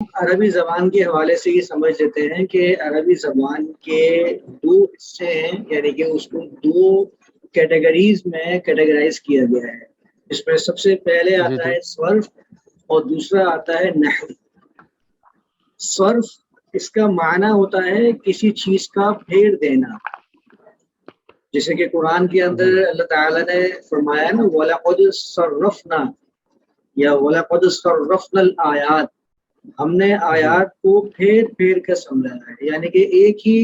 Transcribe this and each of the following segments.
عربی زبان کے حوالے سے یہ سمجھ لیتے ہیں کہ عربی زبان کے دو حصے ہیں، یعنی کہ اس کو دو کیٹیگریز میں کیٹیگرائز کیا گیا ہے. اس میں سب سے پہلے جی آتا جی ہے صرف اور دوسرا آتا ہے نحو. صرف اس کا معنی ہوتا ہے کسی چیز کا پھیر دینا، جیسے کہ قرآن کے اندر جی اللہ تعالیٰ نے فرمایا نا وَلَقَدْ صَرَّفْنَا یا وَلَقَدْ صَرَّفْنَا الْآيَاتِ، ہم نے جی آیات کو پھیر پھیر کر سمجھایا ہے. یعنی کہ ایک ہی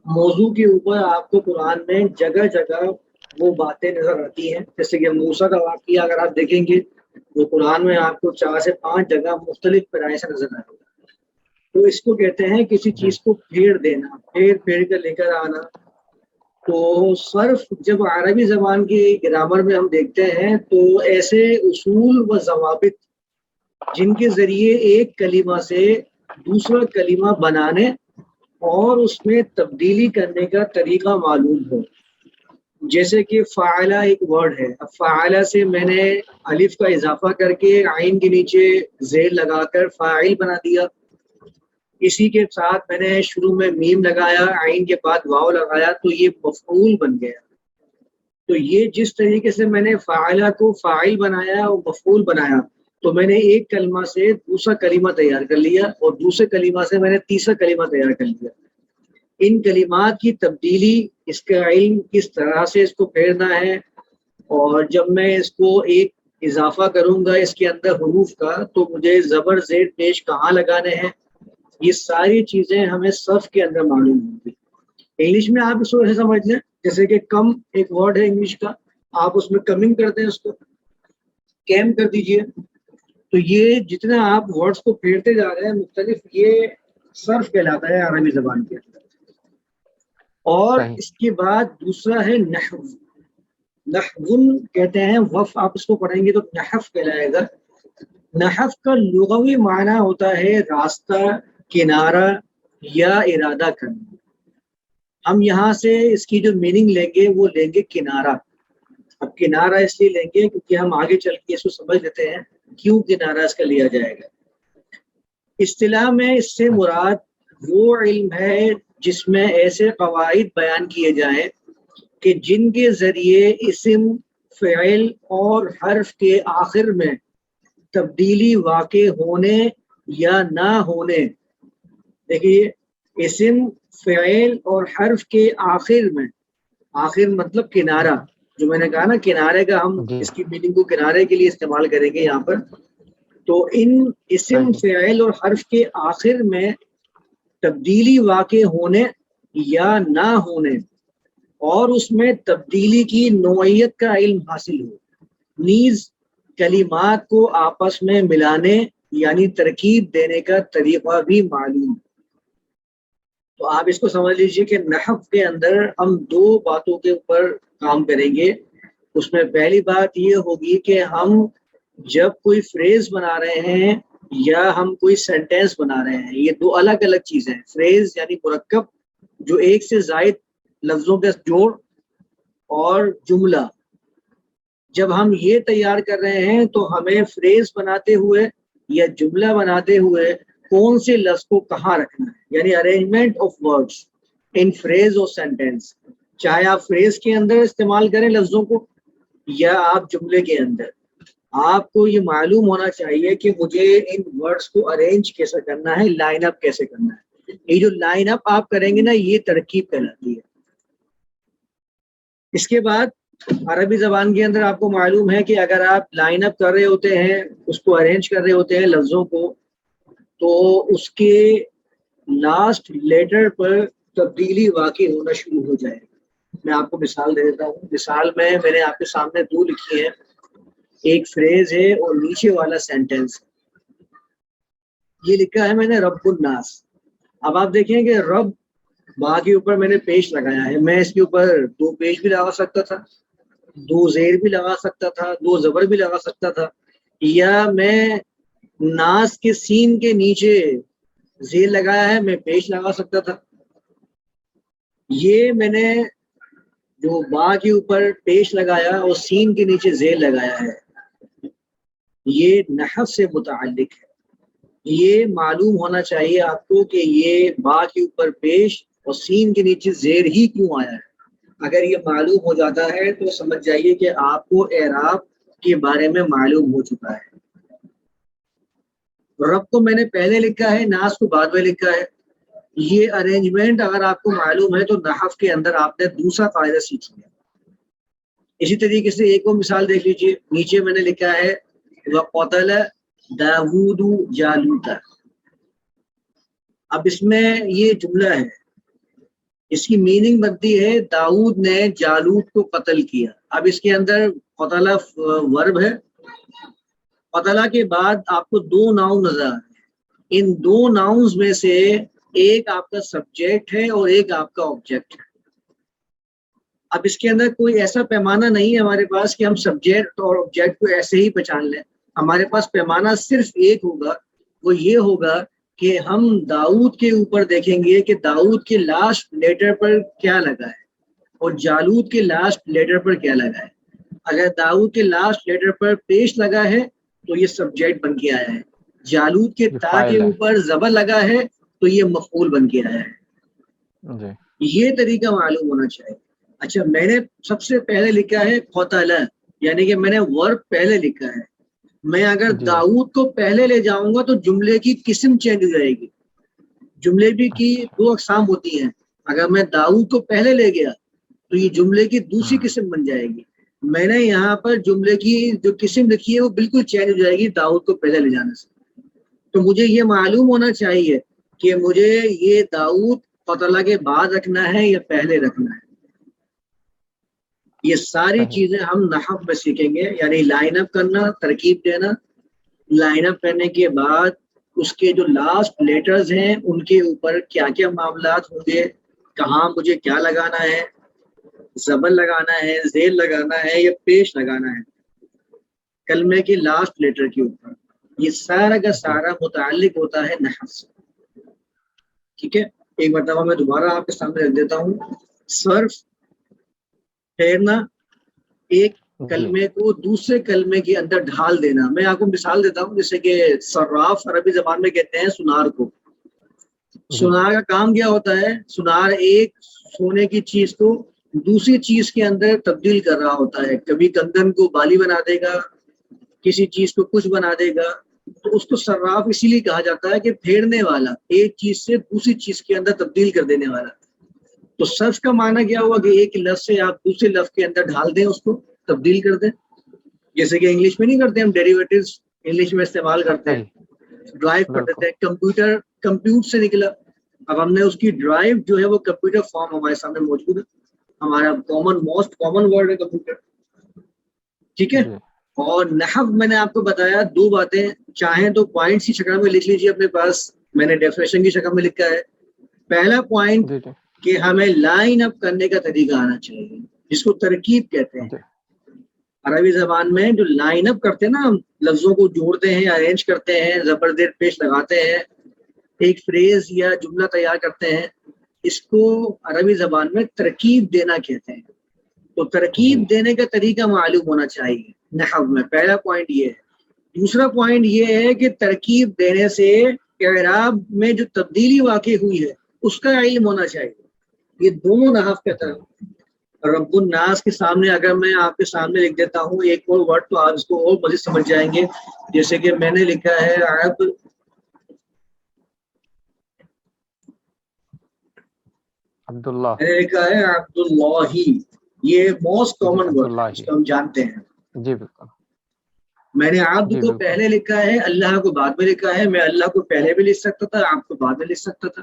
موضوع کے اوپر آپ کو قرآن میں جگہ جگہ وہ باتیں نظر آتی ہیں. جیسے کہ موسیٰ کا واقعہ اگر آپ دیکھیں گے وہ قرآن میں آپ کو 4 سے 5 جگہ مختلف پیرائے سے نظر آئے گا. تو اس کو کہتے ہیں کسی جی چیز کو پھیر دینا، پھیر پھیر کر لے کر آنا. تو صرف جب عربی زبان کی گرامر میں ہم دیکھتے ہیں تو ایسے اصول و ضوابط جن کے ذریعے ایک کلمہ سے دوسرا کلمہ بنانے اور اس میں تبدیلی کرنے کا طریقہ معلوم ہو. جیسے کہ فاعلہ ایک ورڈ ہے، اب فاعلہ سے میں نے الف کا اضافہ کر کے عین کے نیچے زیر لگا کر فاعل بنا دیا. اسی کے ساتھ میں نے شروع میں میم لگایا، عین کے بعد واو لگایا، تو یہ مفعول بن گیا. تو یہ جس طریقے سے میں نے فاعلہ کو فاعل بنایا اور مفعول بنایا، تو میں نے ایک کلمہ سے دوسرا کلمہ تیار کر لیا اور دوسرے کلمہ سے میں نے تیسرا کلمہ تیار کر لیا. ان کلمات کی تبدیلی، اس کا علم کس طرح سے اس کو پھیرنا ہے، اور جب میں اس کو ایک اضافہ کروں گا اس کے اندر حروف کا تو مجھے زبر زیر پیش کہاں لگانے ہیں، یہ ساری چیزیں ہمیں صرف کے اندر معلوم ہوں گی. انگلش میں آپ اس کو ایسے سمجھ لیں جیسے کہ کم ایک ورڈ ہے انگلش کا، آپ اس میں کمنگ کرتے ہیں، اس کو کیم کر دیجئے. تو یہ جتنا آپ ورڈز کو پھیرتے جا رہے ہیں مختلف، یہ صرف کہلاتا ہے عربی زبان کے اندر. اور صحیح. اس کے بعد دوسرا ہے نحو. نحو کہتے ہیں، وف آپ اس کو پڑھیں گے تو نحف کہلائے گا. نحف کا لغوی معنی ہوتا ہے راستہ، کنارہ یا ارادہ کرنا. ہم یہاں سے اس کی جو میننگ لیں گے وہ لیں گے کنارہ. اب کنارہ اس لیے لیں گے کیونکہ ہم آگے چل کے اس کو سمجھ لیتے ہیں کیوں کنارہ اس کا لیا جائے گا. اصطلاح میں اس سے مراد وہ علم ہے جس میں ایسے قواعد بیان کیے جائیں کہ جن کے ذریعے اسم، فعل اور حرف کے آخر میں تبدیلی واقع ہونے یا نہ ہونے. دیکھیے، اسم، فعل اور حرف کے آخر میں، آخر مطلب کنارہ، جو میں نے کہا نا کنارے کا ہم جی اس کی میننگ کو کنارے کے لیے استعمال کریں گے یہاں پر. تو ان اسم، صحیح. فعل اور حرف کے آخر میں تبدیلی واقع ہونے یا نہ ہونے اور اس میں تبدیلی کی نوعیت کا علم حاصل ہو، نیز کلمات کو آپس میں ملانے یعنی ترکیب دینے کا طریقہ بھی معلوم. تو آپ اس کو سمجھ لیجئے کہ نحو کے اندر ہم دو باتوں کے اوپر کام کریں گے. اس میں پہلی بات یہ ہوگی کہ ہم جب کوئی فریز بنا رہے ہیں یا ہم کوئی سینٹینس بنا رہے ہیں، یہ دو الگ الگ چیزیں ہیں. فریز یعنی مرکب جو ایک سے زائد لفظوں کے جوڑ، اور جملہ جب ہم یہ تیار کر رہے ہیں تو ہمیں فریز بناتے ہوئے یا جملہ بناتے ہوئے کون سے لفظ کو کہاں رکھنا ہے، یعنی arrangement of words in phrase اور سینٹینس. چاہے آپ فریز کے اندر استعمال کریں لفظوں کو یا آپ جملے کے اندر، آپ کو یہ معلوم ہونا چاہیے کہ مجھے ان ورڈز کو ارینج کیسے کرنا ہے، لائن اپ کیسے کرنا ہے. یہ جو لائن اپ آپ کریں گے نا، یہ ترکیب کہلاتی ہے. اس کے بعد عربی زبان کے اندر آپ کو معلوم ہے کہ اگر آپ لائن اپ کر رہے ہوتے ہیں، اس کو ارینج کر رہے ہوتے ہیں لفظوں کو، تو اس کے لاسٹ لیٹر پر تبدیلی واقع ہونا شروع ہو جائے. میں آپ کو مثال دے دیتا ہوں. مثال میں نے آپ کے سامنے دو لکھی ہیں، ایک فریز ہے اور نیچے والا سینٹینس. یہ لکھا ہے میں نے رب الناس. اب آپ دیکھیں کہ رب با کے اوپر میں نے پیش لگایا ہے، میں اس کے اوپر دو پیش بھی لگا سکتا تھا، دو زیر بھی لگا سکتا تھا، دو زبر بھی لگا سکتا تھا، یا میں ناس کے سین کے نیچے زیر لگایا ہے، میں پیش لگا سکتا تھا. یہ میں نے جو با کے اوپر پیش لگایا اور سین کے نیچے زیر لگایا ہے، یہ نحو سے متعلق ہے. یہ معلوم ہونا چاہیے آپ کو کہ یہ با کے اوپر پیش اور سین کے نیچے زیر ہی کیوں آیا ہے. اگر یہ معلوم ہو جاتا ہے تو سمجھ جائیے کہ آپ کو اعراب کے بارے میں معلوم ہو چکا ہے. رب کو میں نے پہلے لکھا ہے، ناس کو بعد میں لکھا ہے. یہ ارینجمنٹ اگر آپ کو معلوم ہے تو نحو کے اندر آپ نے دوسرا قاعدہ سیکھ لیا. اسی طریقے سے ایک اور مثال دیکھ لیجیے، نیچے میں نے لکھا ہے وَقَتَلَ داود جالوت. اب اس میں یہ جملہ ہے، اس کی میننگ بنتی ہے داؤد نے جالوت کو قتل کیا. اب اس کے اندر قتل ورب ہے، قتل کے بعد آپ کو دو ناؤن نظر آ رہے ہیں. ان دو ناؤنز میں سے ایک آپ کا سبجیکٹ ہے اور ایک آپ کا آبجیکٹ ہے. اب اس کے اندر کوئی ایسا پیمانہ نہیں ہے ہمارے پاس کہ ہم سبجیکٹ اور آبجیکٹ کو ایسے ہی پہچان لیں. ہمارے پاس پیمانہ صرف ایک ہوگا، وہ یہ ہوگا کہ ہم داؤد کے اوپر دیکھیں گے کہ داؤد کے لاسٹ لیٹر پر کیا لگا ہے اور جالوت کے لاسٹ لیٹر پر کیا لگا ہے. اگر داؤد کے لاسٹ لیٹر پر پیش لگا ہے تو یہ سبجیکٹ بن کے آیا ہے. جالوت کے تا کے اوپر زبر لگا ہے تو یہ مفعول بن کے آیا ہے. یہ طریقہ معلوم ہونا چاہیے. اچھا، میں نے سب سے پہلے لکھا ہے قتل، یعنی کہ میں نے ورب پہلے لکھا ہے. میں اگر داؤد کو پہلے لے جاؤں گا تو جملے کی قسم چینج ہو جائے گی. جملے بھی کی دو اقسام ہوتی ہیں. اگر میں داؤد کو پہلے لے گیا تو یہ جملے کی دوسری قسم بن جائے گی. میں نے یہاں پر جملے کی جو قسم لکھی ہے وہ بالکل چینج ہو جائے گی داؤد کو پہلے لے جانے سے. تو مجھے یہ معلوم ہونا چاہیے کہ مجھے یہ داؤد قتل کے بعد رکھنا ہے یا پہلے رکھنا ہے. یہ ساری چیزیں ہم نحو میں سیکھیں گے، یعنی لائن اپ کرنا، ترکیب دینا. لائن اپ کرنے کے بعد اس کے جو لاسٹ لیٹرز ہیں ان کے اوپر کیا کیا معاملات ہوں گے، کہاں مجھے کیا لگانا ہے، زبر لگانا ہے، زیر لگانا ہے یا پیش لگانا ہے کلمے کے لاسٹ لیٹر کے اوپر. یہ سارا کا سارا متعلق ہوتا ہے نحو سے. ٹھیک ہے، ایک مرتبہ میں دوبارہ آپ کے سامنے رکھ دیتا ہوں. صرف پھیرنا، ایک کلمے کو دوسرے کلمے کے اندر ڈھال دینا. میں آپ کو مثال دیتا ہوں، جیسے کہ صراف عربی زبان میں کہتے ہیں سنار کو. سنار کا کام کیا ہوتا ہے؟ سنار ایک سونے کی چیز کو دوسری چیز کے اندر تبدیل کر رہا ہوتا ہے. کبھی گندن کو بالی بنا دے گا، کسی چیز کو کچھ بنا دے گا. تو اس کو صراف اسی لیے کہا جاتا ہے کہ پھیرنے والا، ایک چیز سے دوسری چیز کے اندر تبدیل کر دینے والا. تو صرف کا معنی کیا ہوا کہ ایک لفظ سے آپ دوسرے لفظ کے اندر ڈھال دیں، اس کو تبدیل کر دیں. جیسے کہ انگلش میں نہیں کرتے ہم ڈیریویٹیوز انگلش میں استعمال کرتے ہیں، ڈرائیو کر دیتے ہیں. کمپیوٹر کمپیوٹ سے نکلا، اب ہم نے اس کی ڈرائیو جو ہے وہ کمپیوٹر فارم ہمارے سامنے موجود ہے. ہمارا موسٹ کامن ورڈ ہے کمپیوٹر. ٹھیک ہے. اور نحو میں نے آپ کو بتایا دو باتیں، چاہیں تو پوائنٹس کی شکل میں لکھ لیجیے اپنے پاس. میں نے ڈیفینیشن کی شکل میں لکھا ہے. پہلا پوائنٹ کہ ہمیں لائن اپ کرنے کا طریقہ آنا چاہیے، جس کو ترکیب کہتے ہیں. عربی زبان میں جو لائن اپ کرتے ہیں نا، ہم لفظوں کو جوڑتے ہیں، ارینج کرتے ہیں، زبردیر پیش لگاتے ہیں، ایک فریز یا جملہ تیار کرتے ہیں، اس کو عربی زبان میں ترکیب دینا کہتے ہیں. تو ترکیب دینے کا طریقہ معلوم ہونا چاہیے نحو میں. پہلا پوائنٹ یہ ہے. دوسرا پوائنٹ یہ ہے کہ ترکیب دینے سے اعراب میں جو تبدیلی واقع ہوئی ہے اس کا علم ہونا چاہیے. یہ دونوں نحو کا طرف. رب الناس کے سامنے اگر میں آپ کے سامنے لکھ دیتا ہوں ایک اور ورڈ تو آپ اس کو اور مزید سمجھ جائیں گے. جیسے کہ میں نے لکھا ہے عبداللہ، میں نے لکھا ہے عبداللہ. یہ موسٹ کامن ورڈ ہے، اس کو ہم جانتے ہیں. جی بالکل. میں نے عبد کو پہلے لکھا ہے، اللہ کو بعد میں لکھا ہے. میں اللہ کو پہلے بھی لکھ سکتا تھا، آپ کو بعد میں لکھ سکتا تھا.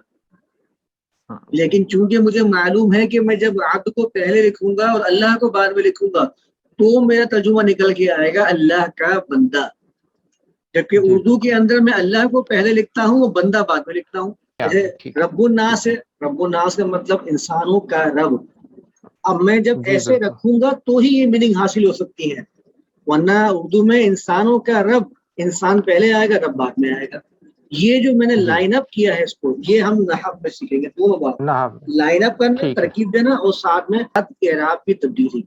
لیکن چونکہ مجھے معلوم ہے کہ میں جب عبد کو پہلے لکھوں گا اور اللہ کو بعد میں لکھوں گا تو میرا ترجمہ نکل کے آئے گا اللہ کا بندہ. جبکہ اردو کے اندر میں اللہ کو پہلے لکھتا ہوں اور بندہ بعد میں لکھتا ہوں. رب الناس ہے، رب الناس کا مطلب انسانوں کا رب. اب میں جب ایسے رکھوں گا تو ہی یہ میننگ حاصل ہو سکتی ہے، ورنہ اردو میں انسانوں کا رب، انسان پہلے آئے گا رب بعد میں آئے گا. یہ جو میں نے لائن اپ کیا ہے اس کو، یہ ہم نحو میں سیکھیں گے. دونوں بات، لائن اپ کرنا، ترکیب دینا، اور ساتھ میں اعراب کی تبدیلی.